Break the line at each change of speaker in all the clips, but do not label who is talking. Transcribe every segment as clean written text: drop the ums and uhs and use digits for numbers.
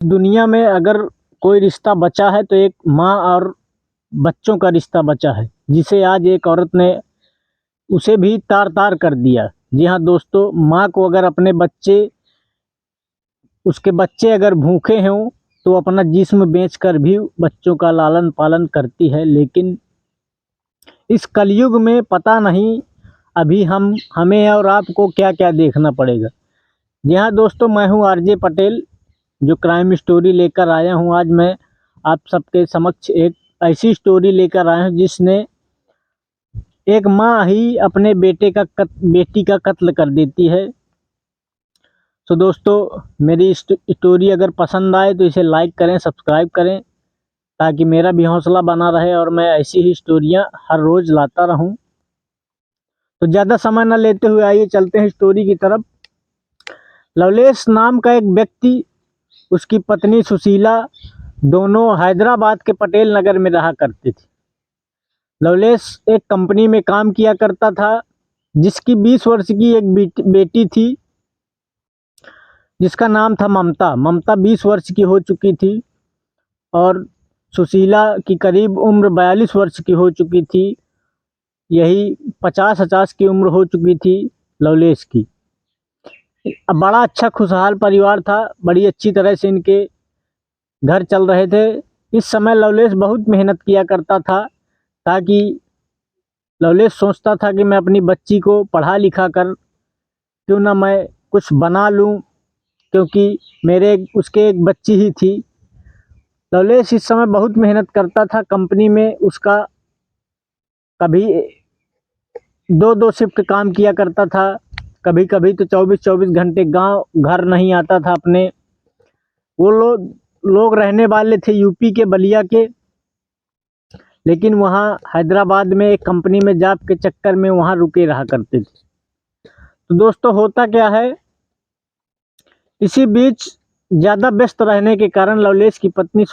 दुनिया में अगर कोई रिश्ता बचा है तो एक माँ और बच्चों का रिश्ता बचा है, जिसे आज एक औरत ने उसे भी तार-तार कर दिया। जी हाँ दोस्तों, माँ को अगर अपने बच्चे उसके बच्चे अगर भूखे हों तो अपना जिस्म बेचकर भी बच्चों का लालन-पालन करती है। लेकिन इस कलयुग में पता नहीं अभी हमें और आपको क्या-क्या देखना पड़ेगा। जी हाँ दोस्तों, मैं हूँ आरजे पटेल, जो क्राइम स्टोरी लेकर आया हूँ। आज मैं आप सबके समक्ष एक ऐसी स्टोरी लेकर आया हूँ जिसने एक माँ ही अपने बेटी का कत्ल कर देती है। तो दोस्तों, मेरी स्टोरी अगर पसंद आए तो इसे लाइक करें, सब्सक्राइब करें, ताकि मेरा भी हौसला बना रहे और मैं ऐसी ही स्टोरियाँ हर रोज़ लाता रहूँ। तो ज़्यादा समय न लेते हुए आइए चलते हैं स्टोरी की तरफ। लवलेश नाम का एक व्यक्ति, उसकी पत्नी सुशीला, दोनों हैदराबाद के पटेल नगर में रहा करते थे। लवलेश एक कंपनी में काम किया करता था, जिसकी 20 वर्ष की एक बेटी थी, जिसका नाम था ममता। ममता 20 वर्ष की हो चुकी थी और सुशीला की करीब उम्र 42 वर्ष की हो चुकी थी। यही 50-50 की उम्र हो चुकी थी लवलेश की। अब बड़ा अच्छा खुशहाल परिवार था, बड़ी अच्छी तरह से इनके घर चल रहे थे। इस समय लवलेश बहुत मेहनत किया करता था, ताकि लवलेश सोचता था कि मैं अपनी बच्ची को पढ़ा लिखा कर क्यों ना मैं कुछ बना लूं, क्योंकि उसके एक बच्ची ही थी। लवलेश इस समय बहुत मेहनत करता था कंपनी में। उसका कभी 2-2 शिफ्ट काम किया करता था, कभी कभी तो 24-24 घंटे गांव घर नहीं आता था अपने। वो लोग रहने वाले थे यूपी के बलिया के, लेकिन वहाँ हैदराबाद में एक कंपनी में जॉब के चक्कर में वहाँ रुके रहा करते थे। तो दोस्तों, होता क्या है, इसी बीच ज़्यादा व्यस्त रहने के कारण लवलेश की पत्नी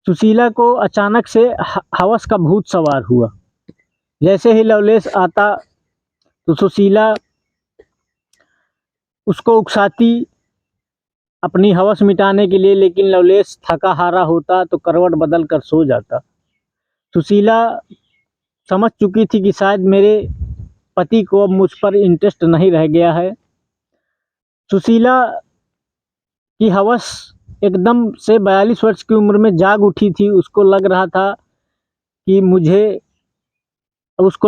सुशीला को अचानक से हवस का भूत सवार हुआ। जैसे ही लवलेश आता तो सुशीला उसको उकसाती अपनी हवस मिटाने के लिए, लेकिन लवलेश थका हारा होता तो करवट बदल कर सो जाता। सुशीला समझ चुकी थी कि शायद मेरे पति को अब मुझ पर इंटरेस्ट नहीं रह गया है। सुशीला की हवस एकदम से 42 वर्ष की उम्र में जाग उठी थी। उसको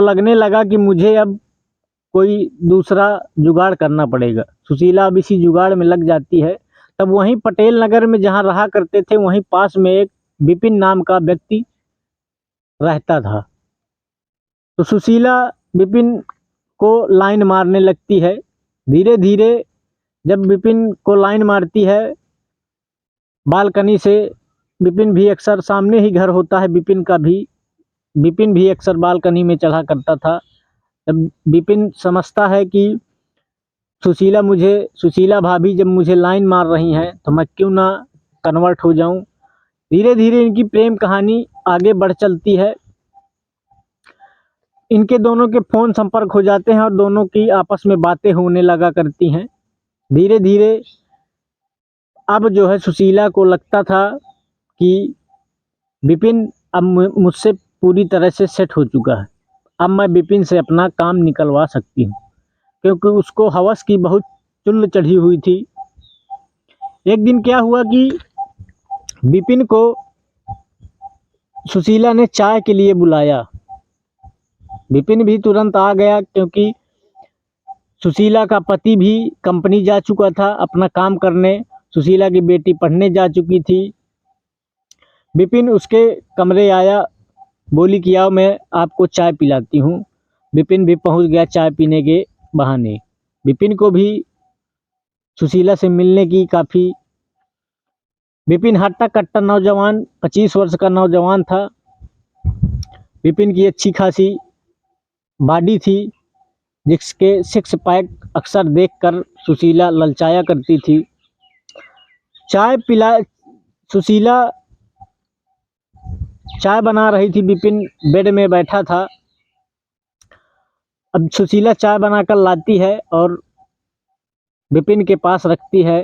लगने लगा कि मुझे अब कोई दूसरा जुगाड़ करना पड़ेगा। सुशीला अब इसी जुगाड़ में लग जाती है। तब वहीं पटेल नगर में जहाँ रहा करते थे, वहीं पास में एक विपिन नाम का व्यक्ति रहता था। तो सुशीला विपिन को लाइन मारने लगती है। धीरे धीरे जब विपिन को लाइन मारती है बालकनी से, विपिन भी अक्सर, सामने ही घर होता है विपिन का भी, विपिन भी अक्सर बालकनी में चढ़ा करता था। जब विपिन समझता है कि सुशीला भाभी जब मुझे लाइन मार रही हैं तो मैं क्यों ना कन्वर्ट हो जाऊं, धीरे धीरे इनकी प्रेम कहानी आगे बढ़ चलती है। इनके दोनों के फ़ोन संपर्क हो जाते हैं और दोनों की आपस में बातें होने लगा करती हैं। धीरे धीरे अब जो है सुशीला को लगता था कि विपिन अब मुझसे पूरी तरह से सेट हो चुका है, अब मैं विपिन से अपना काम निकलवा सकती हूँ, क्योंकि उसको हवस की बहुत चुल्ल चढ़ी हुई थी। एक दिन क्या हुआ कि विपिन को सुशीला ने चाय के लिए बुलाया। विपिन भी तुरंत आ गया, क्योंकि सुशीला का पति भी कंपनी जा चुका था अपना काम करने, सुशीला की बेटी पढ़ने जा चुकी थी। विपिन उसके कमरे आया, बोली कि आओ मैं आपको चाय पिलाती हूँ। विपिन भी पहुँच गया चाय पीने के बहाने। विपिन को भी सुशीला से मिलने की काफ़ी, विपिन हट्टा कट्टा नौजवान, 25 वर्ष का नौजवान था। विपिन की अच्छी खासी बॉडी थी, जिसके 6 पैक अक्सर देखकर सुशीला ललचाया करती थी। चाय पिला सुशीला चाय बना रही थी, विपिन बेड में बैठा था। अब सुशीला चाय बनाकर लाती है और विपिन के पास रखती है।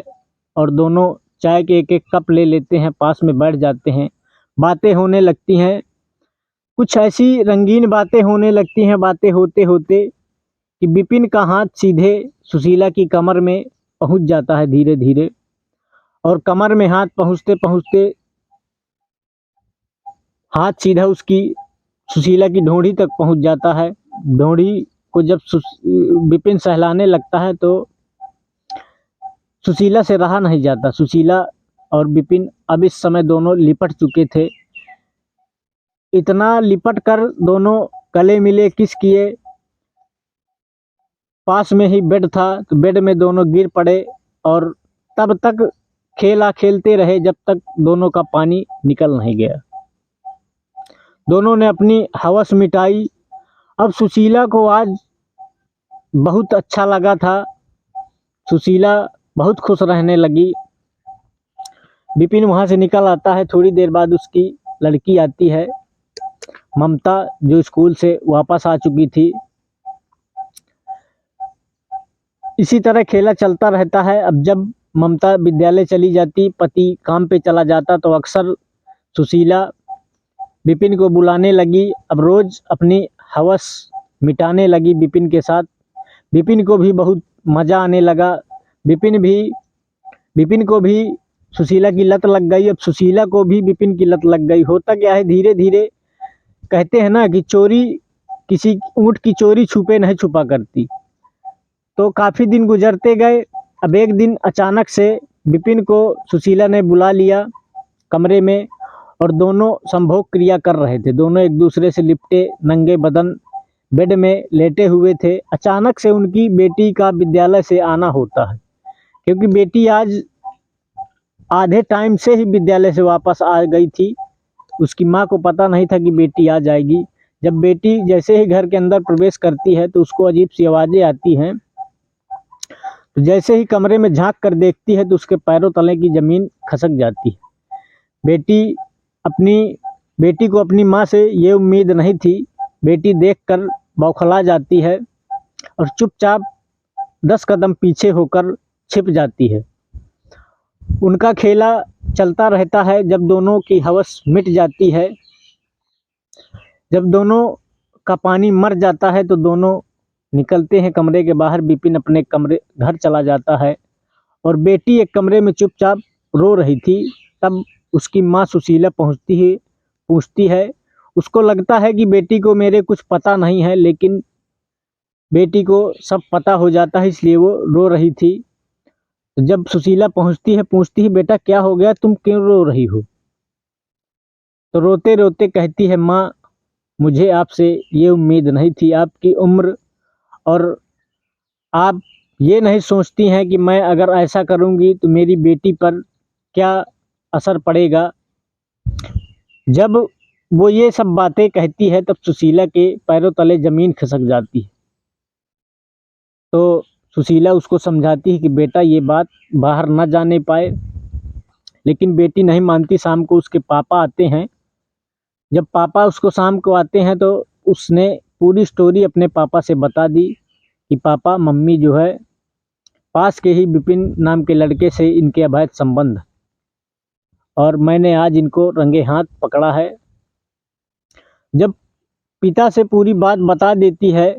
और दोनों चाय के एक एक कप ले लेते हैं, पास में बैठ जाते हैं। बातें होने लगती हैं, कुछ ऐसी रंगीन बातें होने लगती हैं, बातें होते होते कि विपिन का हाथ सीधे सुशीला की कमर में पहुंच जाता है धीरे धीरे, और कमर में हाथ पहुंचते पहुंचते हाथ सीधा उसकी सुशीला की ढोंढी तक पहुंच जाता है। ढोंढी को जब विपिन सहलाने लगता है तो सुशीला से रहा नहीं जाता। सुशीला और विपिन अब इस समय दोनों लिपट चुके थे, इतना लिपट कर दोनों गले मिले, किस किए। पास में ही बेड था तो बेड में दोनों गिर पड़े और तब तक खेला खेलते रहे जब तक दोनों का पानी निकल नहीं गया। दोनों ने अपनी हवस मिटाई। अब सुशीला को आज बहुत अच्छा लगा था, सुशीला बहुत खुश रहने लगी। विपिन वहाँ से निकल आता है, थोड़ी देर बाद उसकी लड़की आती है ममता, जो स्कूल से वापस आ चुकी थी। इसी तरह खेला चलता रहता है। अब जब ममता विद्यालय चली जाती, पति काम पे चला जाता, तो अक्सर सुशीला विपिन को बुलाने लगी। अब रोज अपनी हवस मिटाने लगी विपिन के साथ। विपिन को भी बहुत मज़ा आने लगा। विपिन को भी सुशीला की लत लग गई। अब सुशीला को भी विपिन की लत लग गई। होता क्या है, धीरे धीरे कहते हैं ना कि चोरी, किसी ऊँट की चोरी छुपे नहीं छुपा करती। तो काफ़ी दिन गुजरते गए। अब एक दिन अचानक से विपिन को सुशीला ने बुला लिया कमरे में, और दोनों संभोग क्रिया कर रहे थे। दोनों एक दूसरे से लिपटे नंगे बदन बेड में लेटे हुए थे। अचानक से उनकी बेटी का विद्यालय से आना होता है, क्योंकि बेटी आज आधे टाइम से ही विद्यालय से वापस आ गई थी। उसकी माँ को पता नहीं था कि बेटी आ जाएगी। जब बेटी जैसे ही घर के अंदर प्रवेश करती है तो उसको अजीब सी आवाज़ें आती हैं। तो जैसे ही कमरे में झांक कर देखती है तो उसके पैरों तले की ज़मीन खसक जाती है। बेटी को अपनी माँ से ये उम्मीद नहीं थी। बेटी देखकर बौखला जाती है और चुपचाप 10 कदम पीछे होकर छिप जाती है। उनका खेला चलता रहता है। जब दोनों की हवस मिट जाती है, जब दोनों का पानी मर जाता है, तो दोनों निकलते हैं कमरे के बाहर। विपिन अपने घर चला जाता है और बेटी एक कमरे में चुपचाप रो रही थी। तब उसकी माँ सुशीला पूछती है। उसको लगता है कि बेटी को मेरे कुछ पता नहीं है, लेकिन बेटी को सब पता हो जाता है, इसलिए वो रो रही थी। तो जब सुशीला पूछती है बेटा क्या हो गया, तुम क्यों रो रही हो? तो रोते रोते कहती है, माँ मुझे आपसे ये उम्मीद नहीं थी। आपकी उम्र, और आप ये नहीं सोचती हैं कि मैं अगर ऐसा करूँगी तो मेरी बेटी पर क्या असर पड़ेगा। जब वो ये सब बातें कहती है तब सुशीला के पैरों तले ज़मीन खिसक जाती है। तो सुशीला उसको समझाती है कि बेटा ये बात बाहर ना जाने पाए, लेकिन बेटी नहीं मानती। शाम को उसके पापा आते हैं। जब पापा उसको शाम को आते हैं तो उसने पूरी स्टोरी अपने पापा से बता दी कि पापा, मम्मी जो है पास के ही विपिन नाम के लड़के से इनके अवैध संबंध, और मैंने आज इनको रंगे हाथ पकड़ा है। जब पिता से पूरी बात बता देती है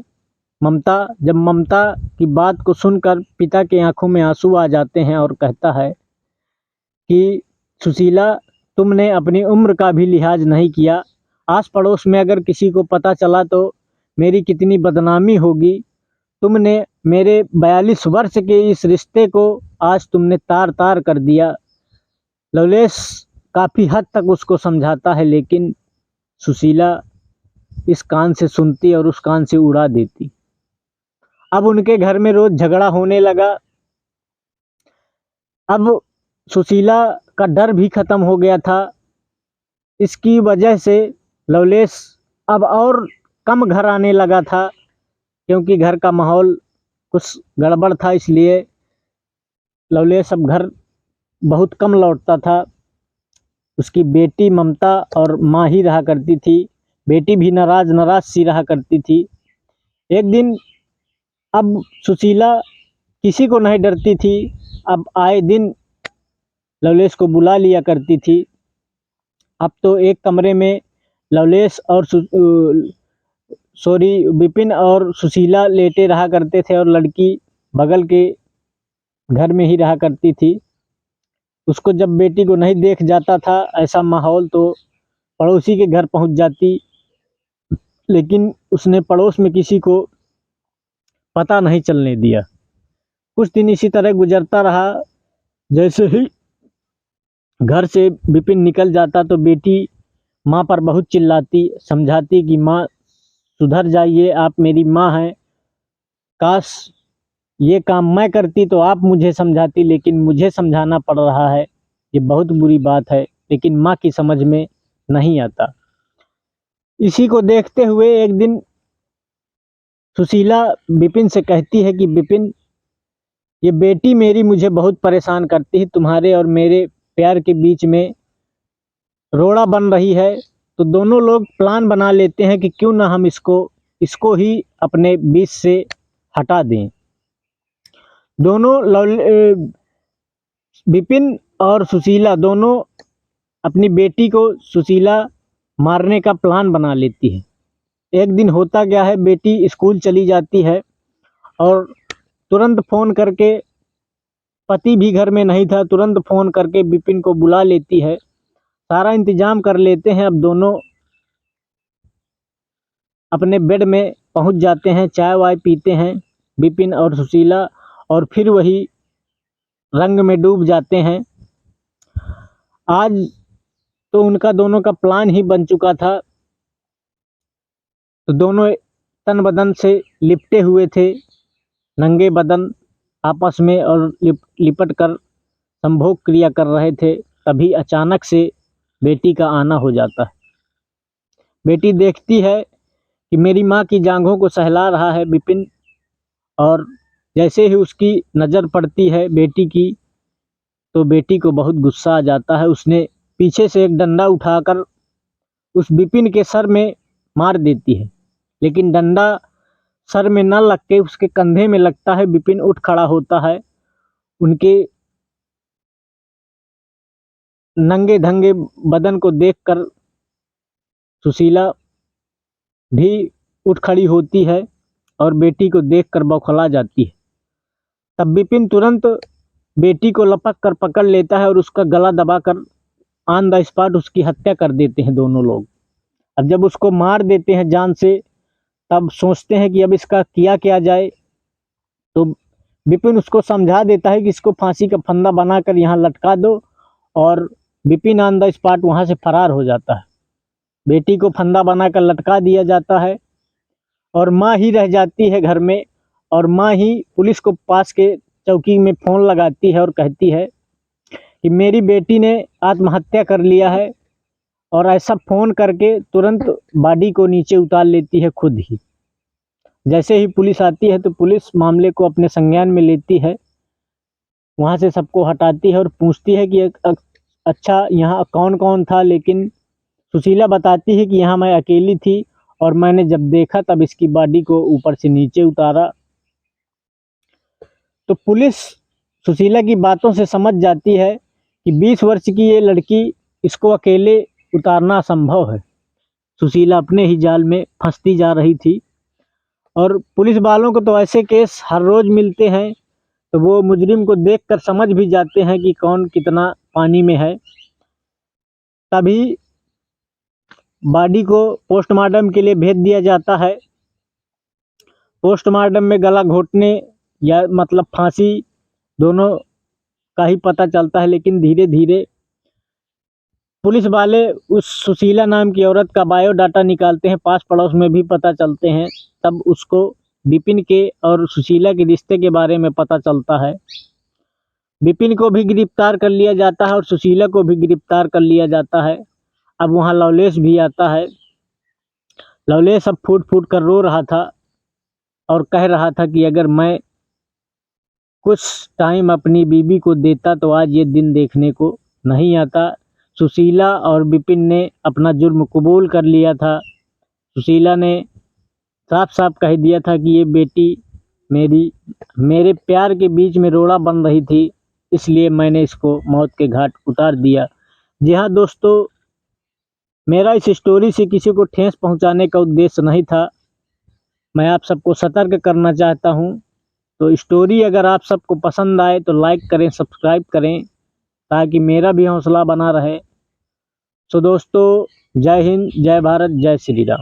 ममता, जब ममता की बात को सुनकर पिता के आंखों में आंसू आ जाते हैं और कहता है कि सुशीला, तुमने अपनी उम्र का भी लिहाज नहीं किया। आस पड़ोस में अगर किसी को पता चला तो मेरी कितनी बदनामी होगी। तुमने मेरे 42 वर्ष के इस रिश्ते को आज तुमने तार तार कर दिया। लवलेश काफ़ी हद तक उसको समझाता है, लेकिन सुशीला इस कान से सुनती और उस कान से उड़ा देती। अब उनके घर में रोज झगड़ा होने लगा। अब सुशीला का डर भी खत्म हो गया था। इसकी वजह से लवलेश अब और कम घर आने लगा था, क्योंकि घर का माहौल कुछ गड़बड़ था। इसलिए लवलेश अब घर बहुत कम लौटता था। उसकी बेटी ममता और माँ ही रहा करती थी। बेटी भी नाराज सी रहा करती थी। एक दिन अब सुशीला किसी को नहीं डरती थी। अब आए दिन लवलेश को बुला लिया करती थी। अब तो एक कमरे में लवलेश और विपिन और सुशीला लेटे रहा करते थे और लड़की बगल के घर में ही रहा करती थी। उसको जब बेटी को नहीं देख जाता था ऐसा माहौल तो पड़ोसी के घर पहुंच जाती, लेकिन उसने पड़ोस में किसी को पता नहीं चलने दिया। कुछ दिन इसी तरह गुजरता रहा। जैसे ही घर से विपिन निकल जाता तो बेटी माँ पर बहुत चिल्लाती, समझाती कि माँ सुधर जाइए, आप मेरी माँ हैं। काश ये काम मैं करती तो आप मुझे समझाती, लेकिन मुझे समझाना पड़ रहा है, ये बहुत बुरी बात है, लेकिन माँ की समझ में नहीं आता। इसी को देखते हुए एक दिन सुशीला विपिन से कहती है कि विपिन, ये बेटी मेरी मुझे बहुत परेशान करती है, तुम्हारे और मेरे प्यार के बीच में रोड़ा बन रही है। तो दोनों लोग प्लान बना लेते हैं कि क्यों ना हम इसको ही अपने बीच से हटा दें। दोनों विपिन और सुशीला दोनों अपनी बेटी को सुशीला मारने का प्लान बना लेती है। एक दिन होता क्या है, बेटी स्कूल चली जाती है और तुरंत फ़ोन करके, पति भी घर में नहीं था, तुरंत फ़ोन करके विपिन को बुला लेती है। सारा इंतज़ाम कर लेते हैं। अब दोनों अपने बेड में पहुंच जाते हैं, चाय वाय पीते हैं विपिन और सुशीला, और फिर वही रंग में डूब जाते हैं। आज तो उनका दोनों का प्लान ही बन चुका था। तो दोनों तन बदन से लिपटे हुए थे, नंगे बदन आपस में और लिपट कर संभोग क्रिया कर रहे थे। तभी अचानक से बेटी का आना हो जाता है। बेटी देखती है कि मेरी माँ की जांघों को सहला रहा है विपिन, और जैसे ही उसकी नज़र पड़ती है बेटी की, तो बेटी को बहुत गुस्सा आ जाता है। उसने पीछे से एक डंडा उठाकर उस विपिन के सर में मार देती है, लेकिन डंडा सर में न लग के उसके कंधे में लगता है। विपिन उठ खड़ा होता है। उनके नंगे धंगे बदन को देखकर सुशीला भी उठ खड़ी होती है और बेटी को देखकर बौखला जाती है। तब विपिन तुरंत बेटी को लपक कर पकड़ लेता है और उसका गला दबाकर ऑन द स्पॉट उसकी हत्या कर देते हैं दोनों लोग। अब जब उसको मार देते हैं जान से, तब सोचते हैं कि अब इसका किया क्या जाए। तो विपिन उसको समझा देता है कि इसको फांसी का फंदा बनाकर यहाँ लटका दो, और विपिन ऑन द स्पॉट वहाँ से फरार हो जाता है। बेटी को फंदा बनाकर लटका दिया जाता है और माँ ही रह जाती है घर में, और माँ ही पुलिस को पास के चौकी में फ़ोन लगाती है और कहती है कि मेरी बेटी ने आत्महत्या कर लिया है, और ऐसा फ़ोन करके तुरंत बॉडी को नीचे उतार लेती है खुद ही। जैसे ही पुलिस आती है तो पुलिस मामले को अपने संज्ञान में लेती है, वहाँ से सबको हटाती है और पूछती है कि अच्छा यहाँ कौन कौन था। लेकिन सुशीला बताती है कि यहाँ मैं अकेली थी, और मैंने जब देखा तब इसकी बॉडी को ऊपर से नीचे उतारा। तो पुलिस सुशीला की बातों से समझ जाती है कि 20 वर्ष की ये लड़की, इसको अकेले उतारना असंभव है। सुशीला अपने ही जाल में फंसती जा रही थी। और पुलिस वालों को तो ऐसे केस हर रोज़ मिलते हैं, तो वो मुजरिम को देखकर समझ भी जाते हैं कि कौन कितना पानी में है। तभी बॉडी को पोस्टमार्टम के लिए भेज दिया जाता है। पोस्टमार्टम में गला घोटने या मतलब फांसी दोनों का ही पता चलता है, लेकिन धीरे धीरे पुलिस वाले उस सुशीला नाम की औरत का बायोडाटा निकालते हैं, पास पड़ोस में भी पता चलते हैं। तब उसको विपिन के और सुशीला के रिश्ते के बारे में पता चलता है। विपिन को भी गिरफ्तार कर लिया जाता है और सुशीला को भी गिरफ्तार कर लिया जाता है। अब वहाँ लवलेश भी आता है। लवलेश अब फूट फूट कर रो रहा था और कह रहा था कि अगर मैं कुछ टाइम अपनी बीबी को देता तो आज ये दिन देखने को नहीं आता। सुशीला और विपिन ने अपना जुर्म कबूल कर लिया था। सुशीला ने साफ साफ कह दिया था कि ये बेटी मेरे प्यार के बीच में रोड़ा बन रही थी, इसलिए मैंने इसको मौत के घाट उतार दिया। जी हाँ दोस्तों, मेरा इस स्टोरी से किसी को ठेस पहुंचाने का उद्देश्य नहीं था, मैं आप सबको सतर्क करना चाहता हूं। तो स्टोरी अगर आप सबको पसंद आए तो लाइक करें, सब्सक्राइब करें, ताकि मेरा भी हौसला बना रहे। तो दोस्तों, जय हिंद, जय भारत, जय श्री राम।